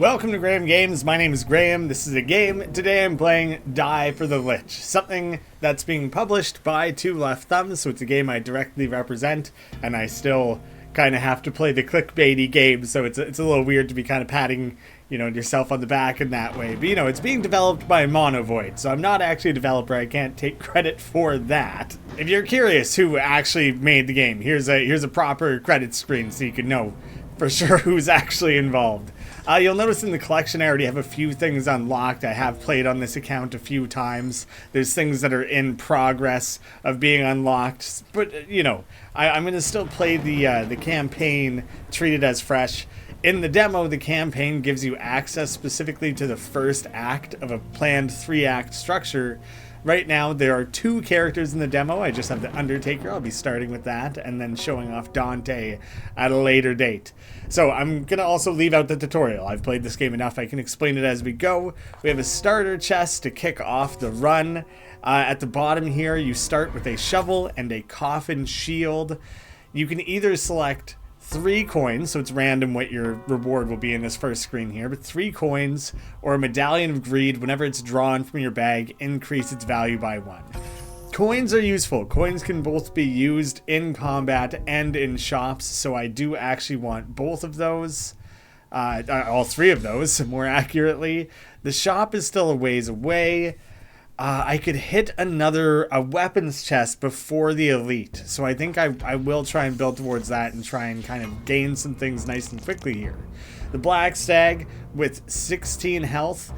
Welcome to Graeme Games. My name is Graeme. This is a game. Today I'm playing Die for the Lich, something that's being published by Two Left Thumbs, so it's a game I directly represent, and I still kind of have to play the clickbaity game, so it's a little weird to be kind of patting, yourself on the back in that way. But, it's being developed by Monovoid, so I'm not actually a developer. I can't take credit for that. If you're curious who actually made the game, here's a proper credit screen so you can know for sure who's actually involved. You'll notice in the collection I already have a few things unlocked. I have played on this account a few times. There's things that are in progress of being unlocked. But, I'm going to still play the campaign, treat it as fresh. In the demo, the campaign gives you access specifically to the first act of a planned 3-act structure. Right now, there are 2 characters in the demo. I just have the Undertaker. I'll be starting with that, and then showing off Dante at a later date. So I'm going to also leave out the tutorial. I've played this game enough. I can explain it as we go. We have a starter chest to kick off the run. At the bottom here, you start with a shovel and a coffin shield. You can either select 3 coins, so it's random what your reward will be in this first screen here, but 3 coins or a medallion of greed. Whenever it's drawn from your bag, increase its value by 1. Coins are useful. Coins can both be used in combat and in shops, so I do actually want both of those. All 3 of those, more accurately. The shop is still a ways away. I could hit a weapons chest before the elite, so I think I will try and build towards that and try and kind of gain some things nice and quickly here. The Black Stag with 16 health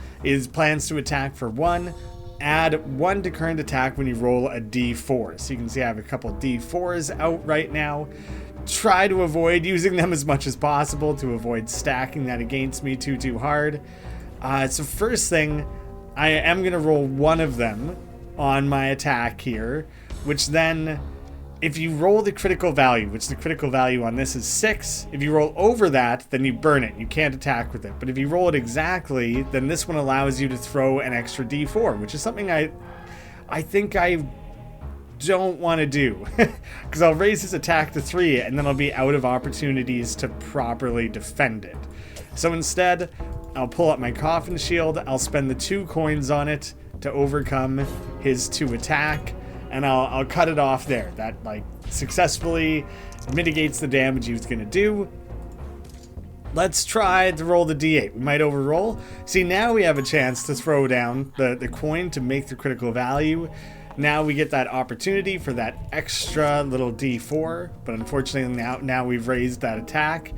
plans to attack for 1. Add 1 to current attack when you roll a d4. So you can see I have a couple d4s out right now. Try to avoid using them as much as possible to avoid stacking that against me too hard. So first thing, I am going to roll 1 of them on my attack here, which then, if you roll the critical value, which the critical value on this is 6, if you roll over that, then you burn it. You can't attack with it. But if you roll it exactly, then this one allows you to throw an extra d4, which is something I think I don't want to do. Because I'll raise his attack to 3, and then I'll be out of opportunities to properly defend it. So instead, I'll pull up my coffin shield, I'll spend the 2 coins on it to overcome his 2 attack, and I'll cut it off there. That, successfully mitigates the damage he was going to do. Let's try to roll the d8. We might overroll. See, now we have a chance to throw down the coin to make the critical value. Now we get that opportunity for that extra little d4, but unfortunately now we've raised that attack.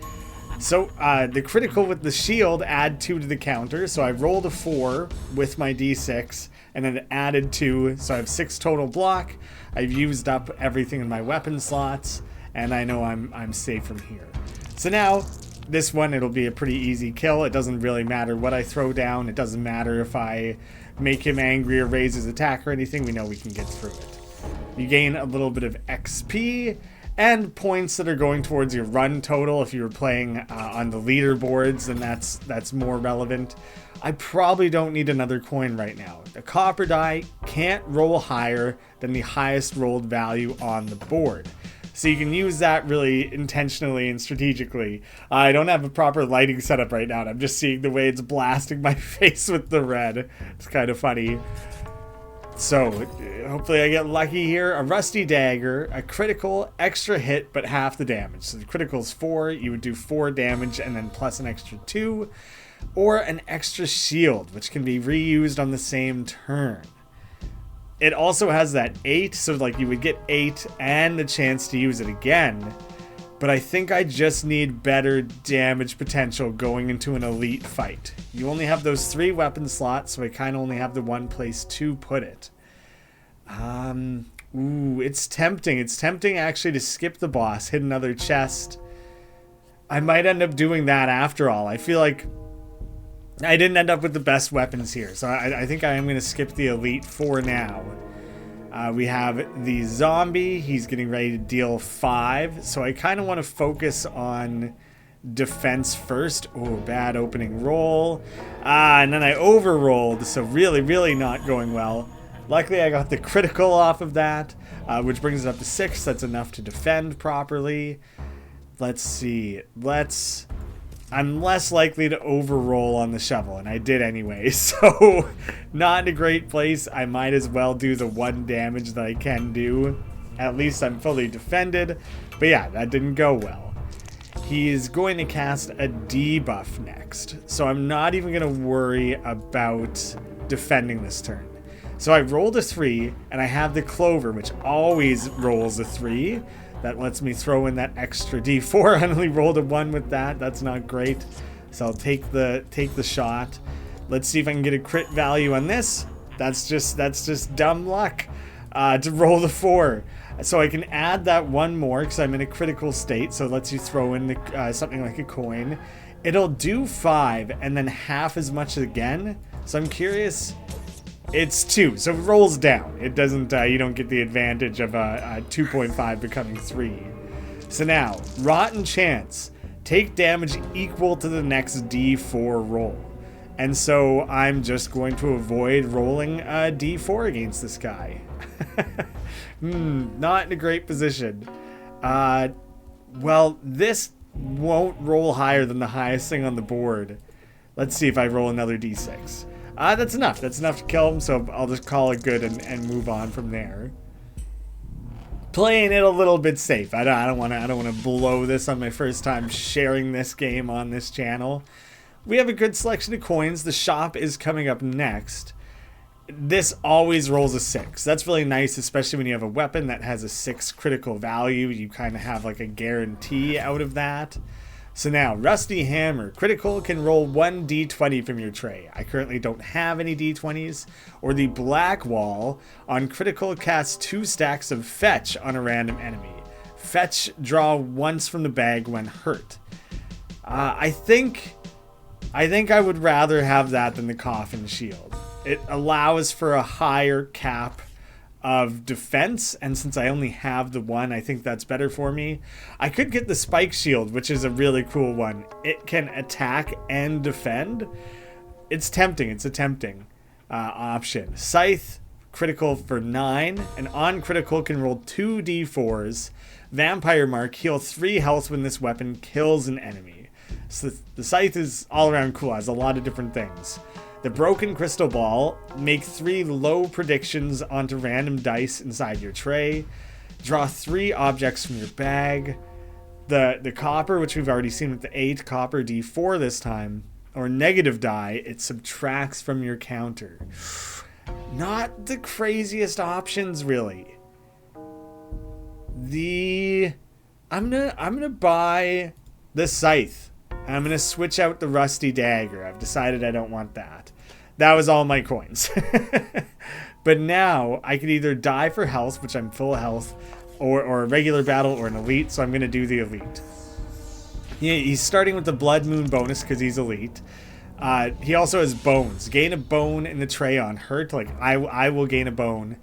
So the critical with the shield add 2 to the counter, so I rolled a 4 with my d6 and then added 2, so I have 6 total block. I've used up everything in my weapon slots, and I know I'm safe from here. So now this one, it'll be a pretty easy kill. It doesn't really matter what I throw down. It doesn't matter if I make him angry or raise his attack or anything. We know we can get through it. You gain a little bit of XP and points that are going towards your run total. If you were playing on the leaderboards, then that's more relevant. I probably don't need another coin right now. The copper die can't roll higher than the highest rolled value on the board. So you can use that really intentionally and strategically. I don't have a proper lighting setup right now, and I'm just seeing the way it's blasting my face with the red. It's kind of funny. So, hopefully I get lucky here. A rusty dagger, a critical, extra hit, but half the damage. So the critical's 4, you would do 4 damage and then plus an extra 2. Or an extra shield, which can be reused on the same turn. It also has that 8, so you would get 8 and the chance to use it again. But I think I just need better damage potential going into an elite fight. You only have those 3 weapon slots, so I kind of only have the one place to put it. It's tempting. It's tempting actually to skip the boss, hit another chest. I might end up doing that after all. I feel like I didn't end up with the best weapons here, so I think I am going to skip the elite for now. We have the zombie. He's getting ready to deal 5. So I kind of want to focus on defense first. Oh, bad opening roll. And then I overrolled. So really not going well. Luckily, I got the critical off of that, which brings it up to 6. That's enough to defend properly. Let's see. Let's I'm less likely to overroll on the shovel, and I did anyway, so not in a great place. I might as well do the 1 damage that I can do. At least I'm fully defended, but yeah, that didn't go well. He is going to cast a debuff next, so I'm not even going to worry about defending this turn. So I rolled a 3, and I have the Clover, which always rolls a 3. That lets me throw in that extra d4. I only rolled a 1 with that. That's not great. So I'll take the shot. Let's see if I can get a crit value on this. That's just dumb luck to roll the 4. So I can add that 1 more because I'm in a critical state. So it lets you throw in the, something like a coin. It'll do 5 and then half as much again. So I'm curious. It's 2, so it rolls down. It doesn't, you don't get the advantage of a 2.5 becoming 3. So now, Rotten Chance. Take damage equal to the next d4 roll. And so I'm just going to avoid rolling a d4 against this guy. Not in a great position. Well, this won't roll higher than the highest thing on the board. Let's see if I roll another d6. That's enough. That's enough to kill him, so I'll just call it good and move on from there. Playing it a little bit safe. I don't want to blow this on my first time sharing this game on this channel. We have a good selection of coins. The shop is coming up next. This always rolls a 6. That's really nice, especially when you have a weapon that has a 6 critical value. You kind of have like a guarantee out of that. So now, Rusty Hammer. Critical can roll 1 d20 from your tray. I currently don't have any d20s. Or the Black Wall. On critical, cast 2 stacks of Fetch on a random enemy. Fetch, draw once from the bag when hurt. I think I would rather have that than the Coffin Shield. It allows for a higher cap of defense, and since I only have the 1, I think that's better for me. I could get the Spike Shield, which is a really cool one. It can attack and defend. It's tempting. It's a tempting option. Scythe, critical for 9, and on critical can roll 2 d4s. Vampire Mark, heal 3 health when this weapon kills an enemy. So the Scythe is all around cool, has a lot of different things. The Broken Crystal Ball, make 3 low predictions onto random dice inside your tray. Draw 3 objects from your bag. The Copper, which we've already seen with the 8 Copper d4 this time, or negative die, it subtracts from your counter. Not the craziest options, really. I'm gonna buy the Scythe. I'm going to switch out the Rusty Dagger. I've decided I don't want that. That was all my coins. But now I could either die for health, which I'm full health, or a regular battle, or an elite, so I'm going to do the elite. Yeah, he's starting with the Blood Moon bonus because he's elite. He also has bones. Gain a bone in the tray on hurt. Like, I will gain a bone.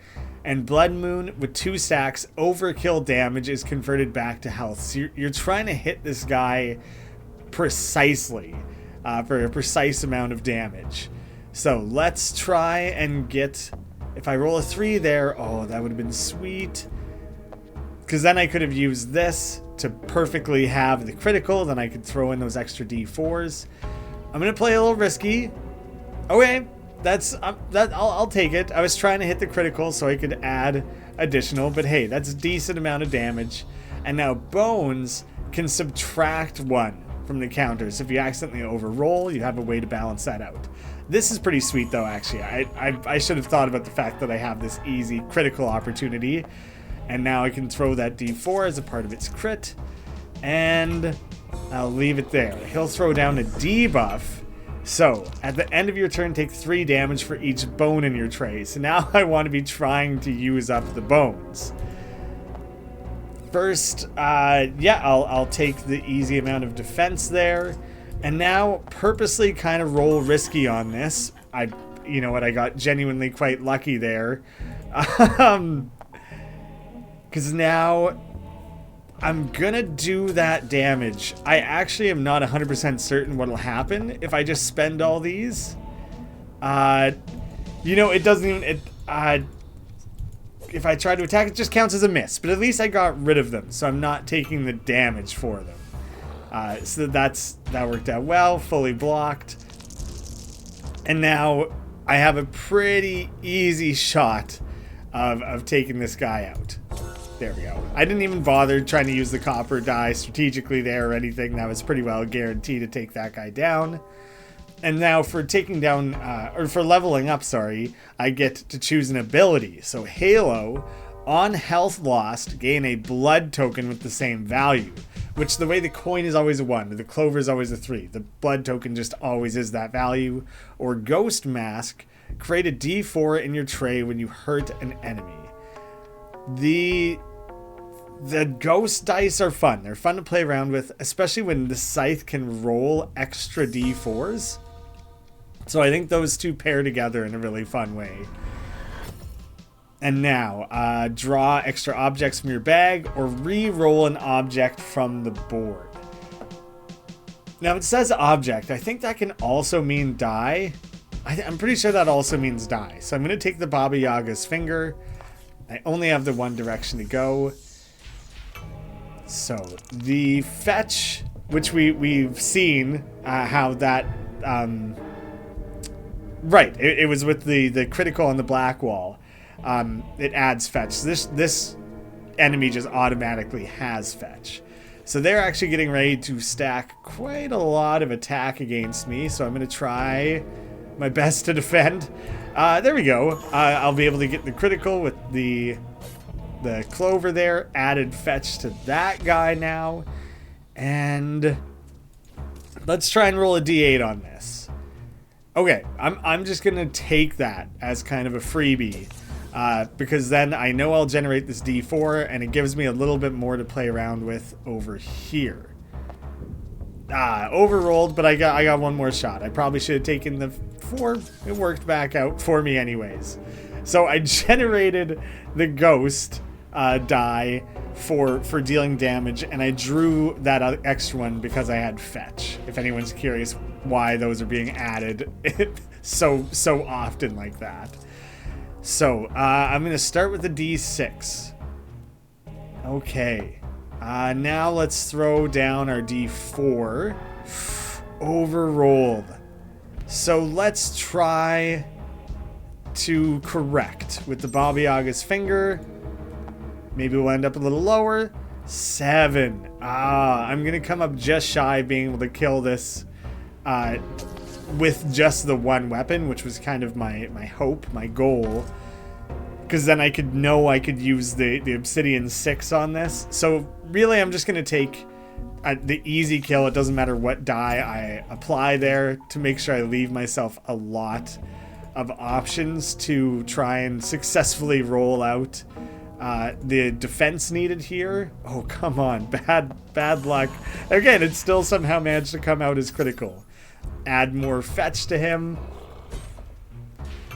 And Blood Moon with 2 stacks, overkill damage is converted back to health. So you're trying to hit this guy precisely for a precise amount of damage. So let's try and get, if I roll a 3 there, oh, that would have been sweet, because then I could have used this to perfectly have the critical. Then I could throw in those extra d4s. I'm gonna play a little risky. Okay, I'll take it. I was trying to hit the critical so I could add additional, but hey, that's a decent amount of damage. And now bones can subtract 1 from the counters. If you accidentally overroll, you have a way to balance that out. This is pretty sweet though, actually. I should have thought about the fact that I have this easy critical opportunity, and now I can throw that d4 as a part of its crit, and I'll leave it there. He'll throw down a debuff. So at the end of your turn, take 3 damage for each bone in your tray. So now I want to be trying to use up the bones. First, yeah, I'll take the easy amount of defense there. And now purposely kind of roll risky on this. You know what, I got genuinely quite lucky there. Because now I'm gonna do that damage. I actually am not 100% certain what'll happen if I just spend all these. You know, it doesn't even, if I try to attack, it just counts as a miss. But at least I got rid of them, so I'm not taking the damage for them. So that worked out well, fully blocked. And now I have a pretty easy shot of taking this guy out. There we go. I didn't even bother trying to use the copper die strategically there or anything. That was pretty well guaranteed to take that guy down. And now for taking down, or for leveling up, sorry, I get to choose an ability. So Halo, on health lost, gain a blood token with the same value. Which the way the coin is always a 1, the clover is always a 3. The blood token just always is that value. Or Ghost Mask, create a D4 in your tray when you hurt an enemy. The ghost dice are fun. They're fun to play around with, especially when the scythe can roll extra D4s. So I think those two pair together in a really fun way. And now, draw extra objects from your bag or re-roll an object from the board. Now it says object. I think that can also mean die. I'm pretty sure that also means die. So I'm going to take the Baba Yaga's finger. I only have the one direction to go. So the fetch, which we've seen how that... right, it was with the critical on the black wall. It adds fetch. This enemy just automatically has fetch. So they're actually getting ready to stack quite a lot of attack against me. So I'm going to try my best to defend. There we go. I'll be able to get the critical with the clover there. Added fetch to that guy now. And let's try and roll a d8 on this. Okay, I'm just going to take that as kind of a freebie. Because then I know I'll generate this D4 and it gives me a little bit more to play around with over here. Overrolled, but I got one more shot. I probably should have taken the 4. It worked back out for me anyways. So I generated the ghost die for dealing damage, and I drew that extra one because I had fetch. If anyone's curious why those are being added so often like that. So, I'm going to start with the D6. Okay. Now let's throw down our D4. Overrolled. So let's try to correct with the Baba Yaga's finger. Maybe we'll end up a little lower. 7. I'm going to come up just shy of being able to kill this with just the one weapon, which was kind of my hope, my goal. Because then I could use the Obsidian 6 on this. So really I'm just going to take the easy kill. It doesn't matter what die I apply there to make sure I leave myself a lot of options to try and successfully roll out the defense needed here. Oh, come on. Bad luck. Again, it still somehow managed to come out as critical. Add more fetch to him.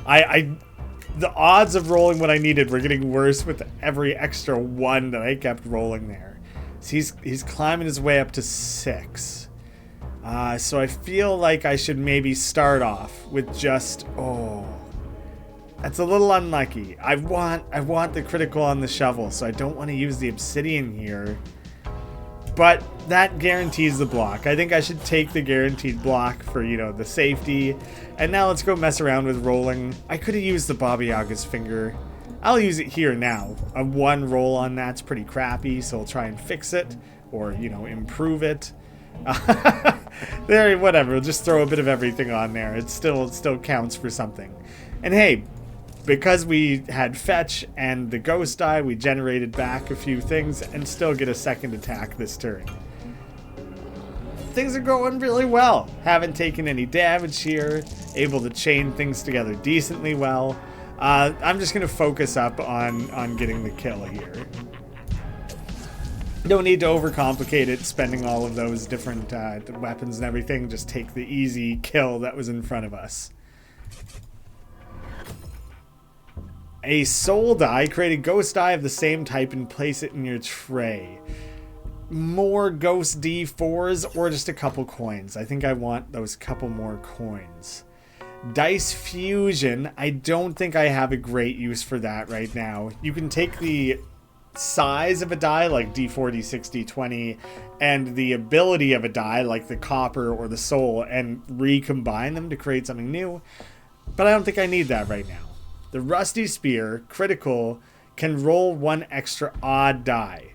The odds of rolling what I needed were getting worse with every extra 1 that I kept rolling there. So he's climbing his way up to 6. So I feel like I should maybe start off with just... Oh, that's a little unlucky. I want the critical on the shovel, so I don't want to use the obsidian here. But that guarantees the block. I think I should take the guaranteed block for, the safety. And now let's go mess around with rolling. I could have used the Baba Yaga's finger. I'll use it here now. A 1 roll on that's pretty crappy, so I'll try and fix it. Or, improve it. There, whatever. We'll just throw a bit of everything on there. It still counts for something. And hey, because we had fetch and the ghost die, we generated back a few things and still get a second attack this turn. Things are going really well. Haven't taken any damage here. Able to chain things together decently well. I'm just going to focus up on getting the kill here. Don't need to overcomplicate it, spending all of those different weapons and everything. Just take the easy kill that was in front of us. A soul die. Create a ghost die of the same type and place it in your tray. More ghost D4s or just a couple coins. I think I want those couple more coins. Dice fusion. I don't think I have a great use for that right now. You can take the size of a die, like D4, D6, D20, and the ability of a die, like the copper or the soul, and recombine them to create something new. But I don't think I need that right now. The Rusty Spear, critical, can roll one extra odd die.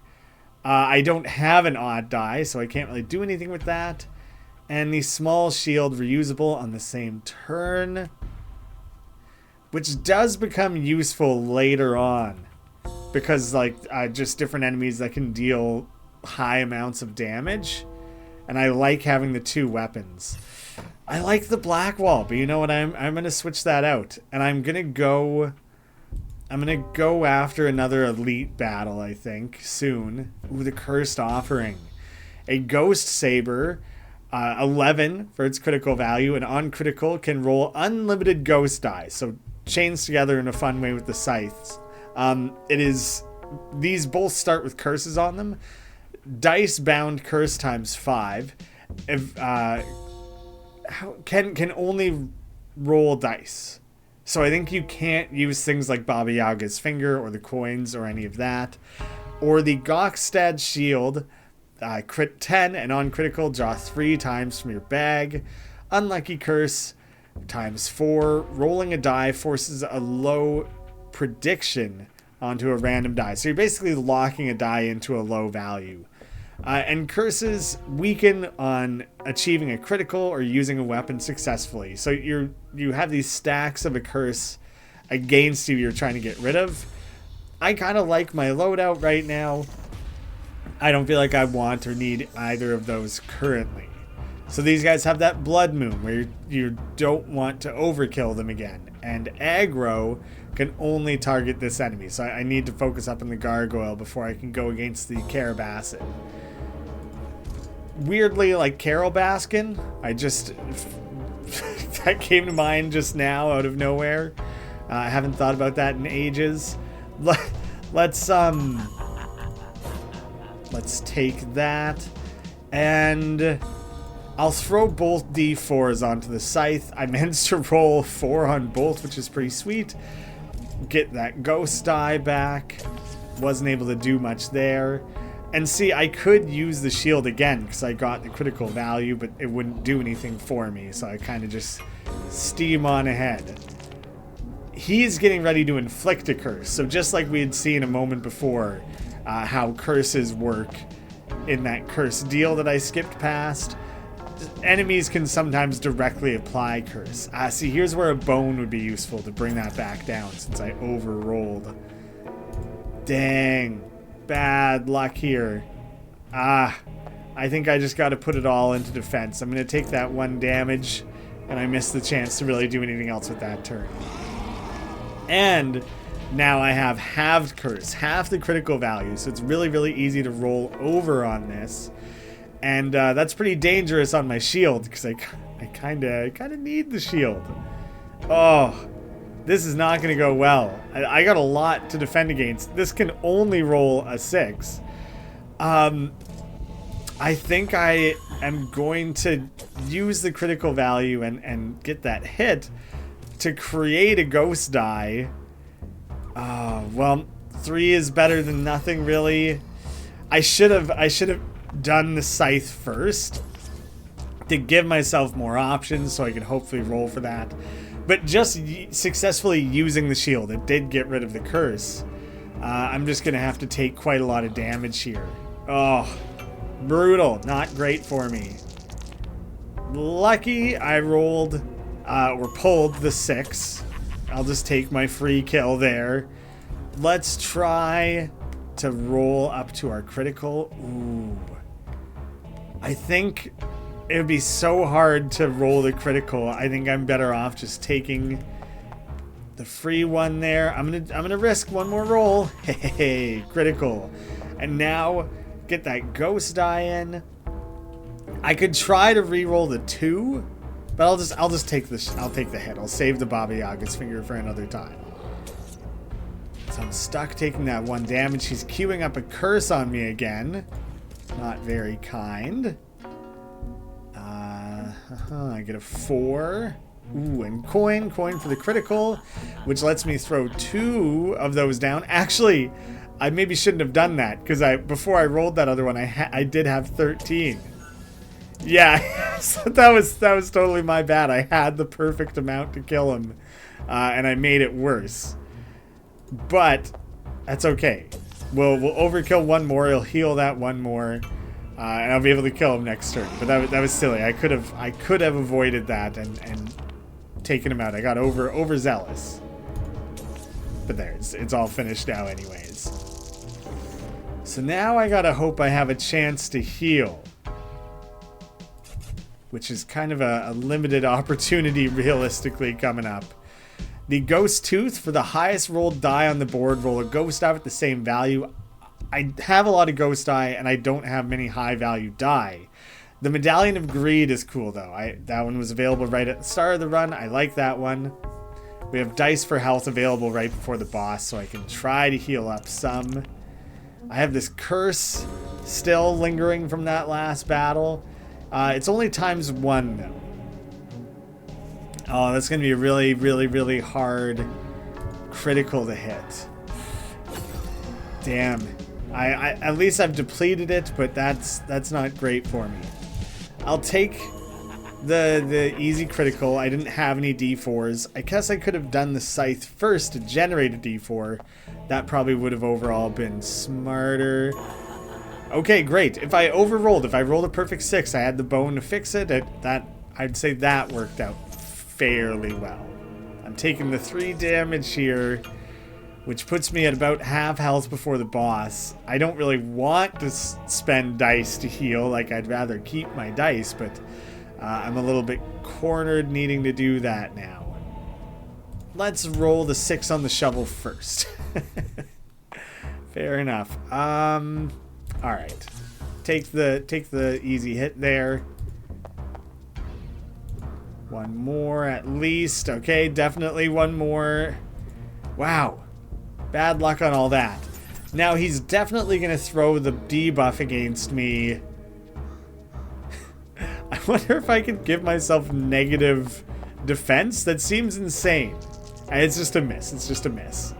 I don't have an odd die, so I can't really do anything with that. And the Small Shield, reusable on the same turn, which does become useful later on. Because, like, just different enemies that can deal high amounts of damage. And I like having the two weapons. I like the black wall, but you know what? I'm going to switch that out. And I'm going to go after another elite battle, I think, soon. Ooh, the Cursed Offering. A Ghost Saber, 11 for its critical value, and on critical can roll unlimited ghost die. So chains together in a fun way with the scythes. These both start with curses on them. Dice bound curse times 5. Can only roll dice. So I think you can't use things like Baba Yaga's finger or the coins or any of that. Or the Gokstad shield, crit 10 and on critical draw 3 times from your bag. Unlucky curse times 4. Rolling a die forces a low prediction onto a random die. So you're basically locking a die into a low value. And curses weaken on achieving a critical or using a weapon successfully. So you have these stacks of a curse against you you're trying to get rid of. I kind of like my loadout right now. I don't feel like I want or need either of those currently. So these guys have that Blood Moon where you don't want to overkill them again. And aggro can only target this enemy. So I need to focus up on the Gargoyle before I can go against the Carabassin. Weirdly, like Carol Baskin, that came to mind just now out of nowhere. I haven't thought about that in ages. Let's take that, and I'll throw both D4s onto the scythe. I managed to roll 4 on both, which is pretty sweet. Get that ghost die back. Wasn't able to do much there. And see, I could use the shield again because I got the critical value, but it wouldn't do anything for me. So I kind of just steam on ahead. He's getting ready to inflict a curse. So just like we had seen a moment before, how curses work in that curse deal that I skipped past, enemies can sometimes directly apply curse. See, here's where a bone would be useful to bring that back down since I overrolled. Dang. Bad luck here. I think I just got to put it all into defense. I'm going to take that 1 damage, and I missed the chance to really do anything else with that turn. And now I have halved curse, half the critical value, so it's really, really easy to roll over on this. And that's pretty dangerous on my shield, because I kind of need the shield. Oh, this is not going to go well. I got a lot to defend against. This can only roll a 6. I think I am going to use the critical value and get that hit to create a ghost die. Well, 3 is better than nothing, really. I should have done the scythe first to give myself more options so I could hopefully roll for that. But just successfully using the shield, it did get rid of the curse. I'm just going to have to take quite a lot of damage here. Oh, brutal. Not great for me. Lucky I rolled, or pulled the 6. I'll just take my free kill there. Let's try to roll up to our critical. Ooh. I think it would be so hard to roll the critical. I think I'm better off just taking the free one there. I'm gonna risk one more roll. Hey, critical. And now get that ghost die in. I could try to re-roll the 2, but I'll just take this. I'll take the hit. I'll save the Baba Yaga's finger for another time. So I'm stuck taking that 1 damage. He's queuing up a curse on me again. Not very kind. I get a 4. Ooh, and coin for the critical, which lets me throw 2 of those down. Actually, I maybe shouldn't have done that, because before I rolled that other one, I did have 13. Yeah, so that was totally my bad. I had the perfect amount to kill him, and I made it worse. But that's okay. We'll overkill one more. He'll heal that one more, and I'll be able to kill him next turn. But that was silly. I could have avoided that and taken him out. I got overzealous. But there, it's all finished now anyways. So now I gotta hope I have a chance to heal, which is kind of a limited opportunity realistically coming up. The Ghost Tooth, for the highest rolled die on the board, roll a Ghost die with the same value. I have a lot of Ghost die, and I don't have many high value die. The Medallion of Greed is cool though. That one was available right at the start of the run. I like that one. We have dice for health available right before the boss, so I can try to heal up some. I have this curse still lingering from that last battle. It's only ~1 though. Oh, that's going to be a really, really, really hard critical to hit. Damn. I at least I've depleted it, but that's not great for me. I'll take the easy critical. I didn't have any D4s. I guess I could have done the scythe first to generate a D4. That probably would have overall been smarter. Okay, great. If I rolled a perfect 6, I had the bone to fix it. I'd say that worked out fairly well. I'm taking the 3 damage here, which puts me at about half health before the boss. I don't really want to spend dice to heal. Like, I'd rather keep my dice, but I'm a little bit cornered needing to do that now. Let's roll the 6 on the shovel first. Fair enough. Alright. Take the easy hit there. One more at least. Okay, definitely one more. Wow. Bad luck on all that. Now he's definitely going to throw the debuff against me. I wonder if I could give myself negative defense. That seems insane. It's just a miss. It's just a miss.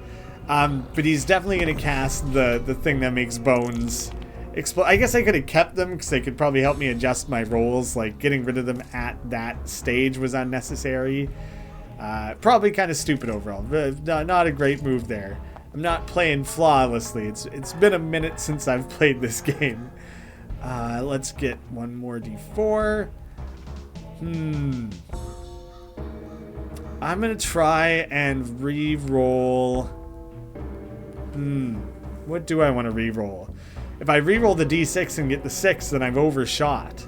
But he's definitely going to cast the thing that makes bones explode. I guess I could have kept them because they could probably help me adjust my rolls. Like, getting rid of them at that stage was unnecessary. Probably kind of stupid overall. Not a great move there. I'm not playing flawlessly. It's been a minute since I've played this game. Let's get one more D4. I'm gonna try and re-roll. What do I want to re-roll? If I re-roll the D6 and get the 6, then I've overshot.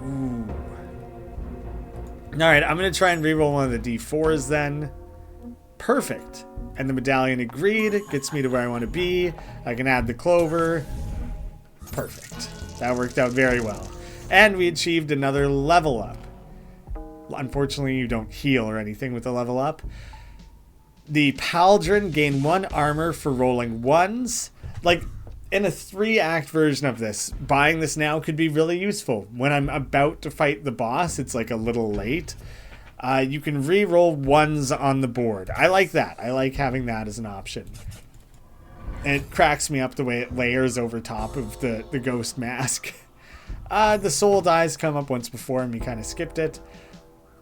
Ooh. Alright, I'm gonna try and re-roll one of the D4s then. Perfect. And the Medallion of Greed gets me to where I want to be. I can add the clover. Perfect. That worked out very well. And we achieved another level up. Unfortunately, you don't heal or anything with the level up. The Pauldron gain 1 armor for rolling 1s. Like, in a 3-act version of this, buying this now could be really useful. When I'm about to fight the boss, it's like a little late. You can re-roll 1s on the board. I like that. I like having that as an option. And it cracks me up the way it layers over top of the ghost mask. The soul dies come up once before and we kind of skipped it.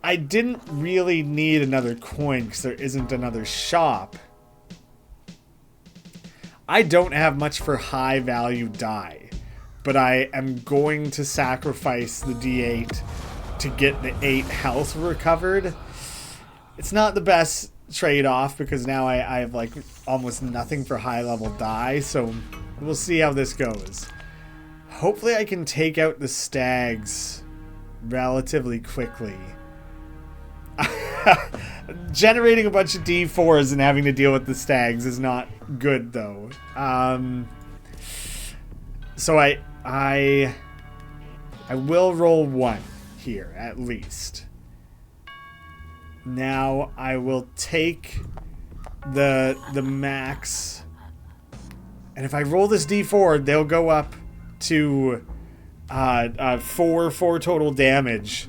I didn't really need another coin because there isn't another shop. I don't have much for high value die, but I am going to sacrifice the D8 to get the 8 health recovered. It's not the best trade-off because now I have like almost nothing for high level die, so we'll see how this goes. Hopefully I can take out the stags relatively quickly. Generating a bunch of D4s and having to deal with the stags is not good though. So I will roll 1 here at least. Now I will take the max, and if I roll this D4, they'll go up to 4 total damage,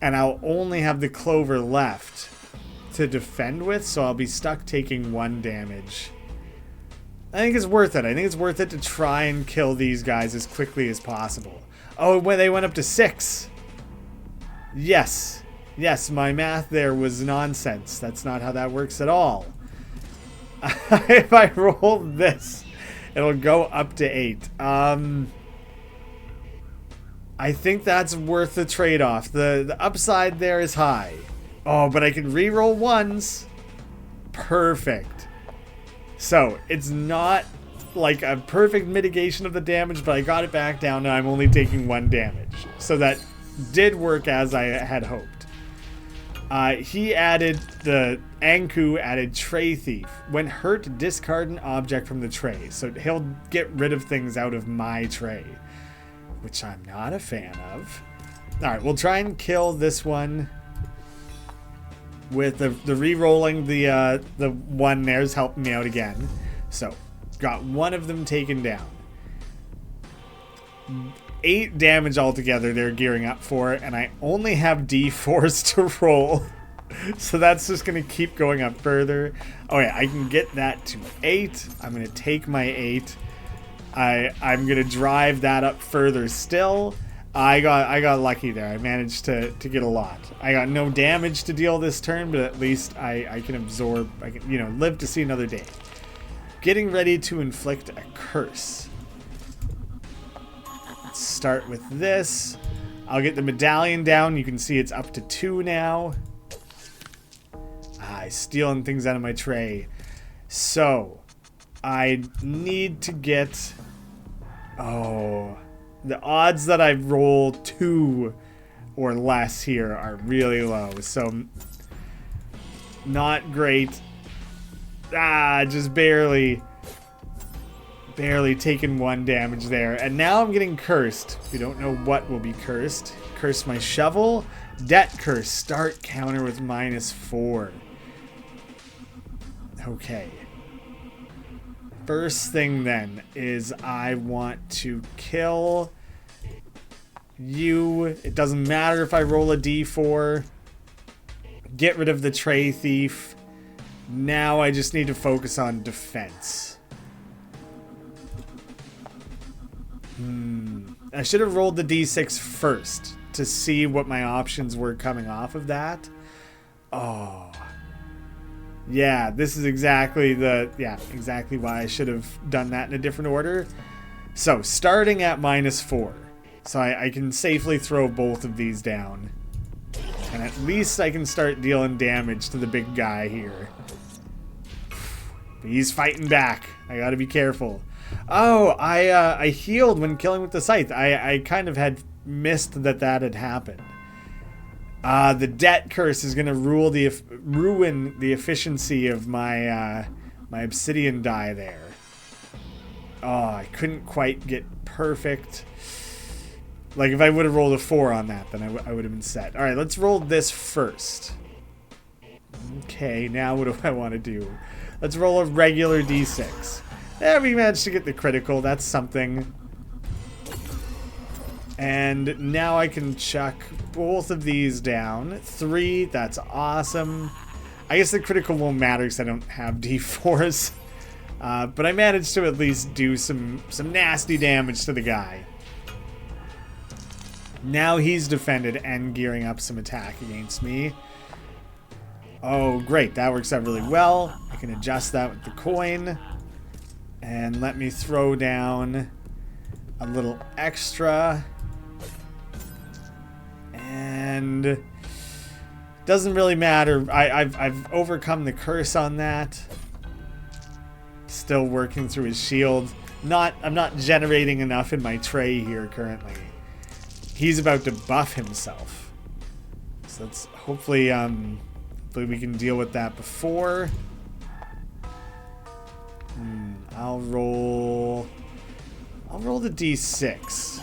and I'll only have the clover left to defend with, so I'll be stuck taking 1 damage. I think it's worth it. I think it's worth it to try and kill these guys as quickly as possible. Oh, when they went up to 6. Yes. Yes, my math there was nonsense. That's not how that works at all. If I roll this, it'll go up to 8. I think that's worth the trade-off. The upside there is high. Oh, but I can re-roll 1s. Perfect. So, it's not like a perfect mitigation of the damage, but I got it back down and I'm only taking 1 damage. So that did work as I had hoped. He added, the Anku added Tray Thief. When hurt, discard an object from the tray. So he'll get rid of things out of my tray, which I'm not a fan of. Alright, we'll try and kill this one with the re-rolling. The one there's helping me out again. So, got one of them taken down. 8 damage altogether they're gearing up for, and I only have D4s to roll. So that's just going to keep going up further. Oh yeah, I can get that to 8. I'm going to take my 8. I'm going to drive that up further still. I got lucky there. I managed to get a lot. I got no damage to deal this turn, but at least I can absorb, I can, you know, live to see another day. Getting ready to inflict a curse. Let's start with this. I'll get the medallion down. You can see it's up to 2 now. He's stealing things out of my tray. So, I need to get... Oh... The odds that I roll 2 or less here are really low. So, not great. Just barely taking 1 damage there. And now I'm getting cursed. We don't know what will be cursed. Curse my shovel. Debt curse. Start counter with -4. Okay. First thing then is I want to kill you. It doesn't matter if I roll a D4. Get rid of the Tray Thief. Now I just need to focus on defense. I should have rolled the D6 first to see what my options were coming off of that. Oh. Yeah, this is exactly exactly why I should have done that in a different order. So, starting at -4. So I can safely throw both of these down. And at least I can start dealing damage to the big guy here. But he's fighting back. I gotta be careful. Oh, I healed when killing with the scythe. I kind of had missed that had happened. The debt curse is going to ruin the efficiency of my my obsidian die there. Oh, I couldn't quite get perfect. Like, if I would have rolled a 4 on that, then I would have been set. Alright, let's roll this first. Okay, now what do I want to do? Let's roll a regular D6. There, we managed to get the critical. That's something. And now I can chuck both of these down. 3, that's awesome. I guess the critical won't matter because I don't have D4s. But I managed to at least do some nasty damage to the guy. Now he's defended and gearing up some attack against me. Oh, great. That works out really well. I can adjust that with the coin. And let me throw down a little extra. And doesn't really matter. I've overcome the curse on that. Still working through his shield. I'm not generating enough in my tray here currently. He's about to buff himself. So let's hopefully we can deal with that before. I'll roll the D6.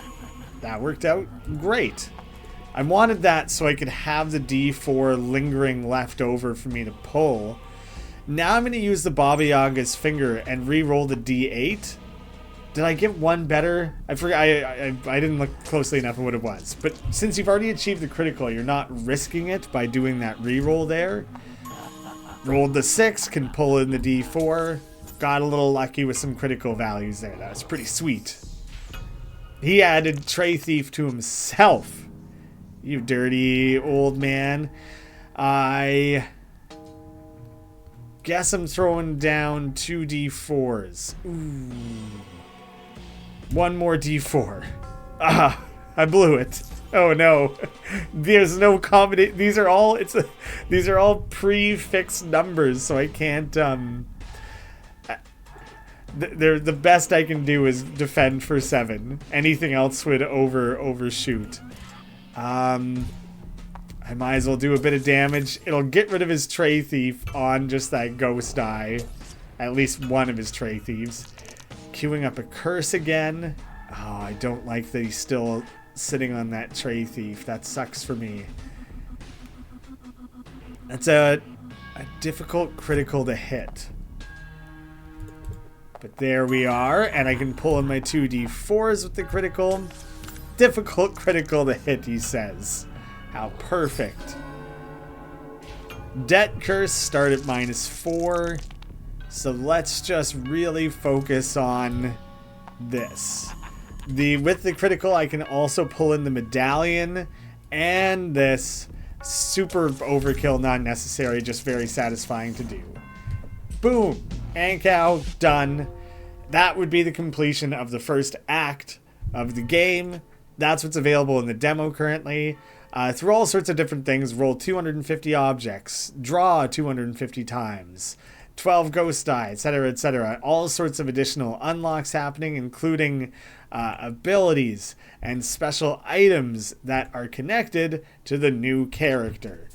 That worked out great. I wanted that so I could have the D4 lingering left over for me to pull. Now I'm going to use the Baba Yaga's finger and re-roll the D8. Did I get one better? I forgot. I didn't look closely enough at what it was. But since you've already achieved the critical, you're not risking it by doing that re-roll there. Rolled the 6, can pull in the D4. got a little lucky with some critical values there. That was pretty sweet. He added Tray Thief to himself. You dirty old man. I guess I'm throwing down 2 D4s. Ooh. One more D4. Ah, I blew it. Oh no. There's no combination. These are all prefixed numbers, so I can't the best I can do is defend for 7. Anything else would overshoot. I might as well do a bit of damage. It'll get rid of his Tray Thief on just that ghost die. At least one of his Tray Thieves. Queuing up a curse again. Oh, I don't like that he's still sitting on that Tray Thief. That sucks for me. That's a difficult critical to hit. But there we are, and I can pull in my 2 D4s with the critical. Difficult critical to hit, he says. How perfect. Debt curse start at -4. So let's just really focus on this. With the critical, I can also pull in the medallion and this. Super overkill, not necessary, just very satisfying to do. Boom! Ankow, done. That would be the completion of the first act of the game. That's what's available in the demo currently. Through all sorts of different things, roll 250 objects, draw 250 times, 12 ghost die, etc., etc. All sorts of additional unlocks happening, including abilities and special items that are connected to the new character.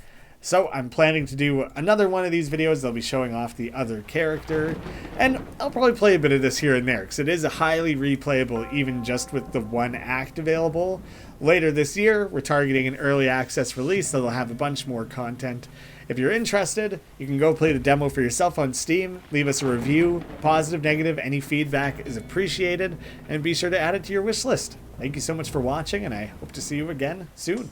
So I'm planning to do another one of these videos. They'll be showing off the other character. And I'll probably play a bit of this here and there, because it is highly replayable even just with the one act available. Later this year, we're targeting an early access release, so they'll have a bunch more content. If you're interested, you can go play the demo for yourself on Steam. Leave us a review. Positive, negative, any feedback is appreciated. And be sure to add it to your wish list. Thank you so much for watching, and I hope to see you again soon.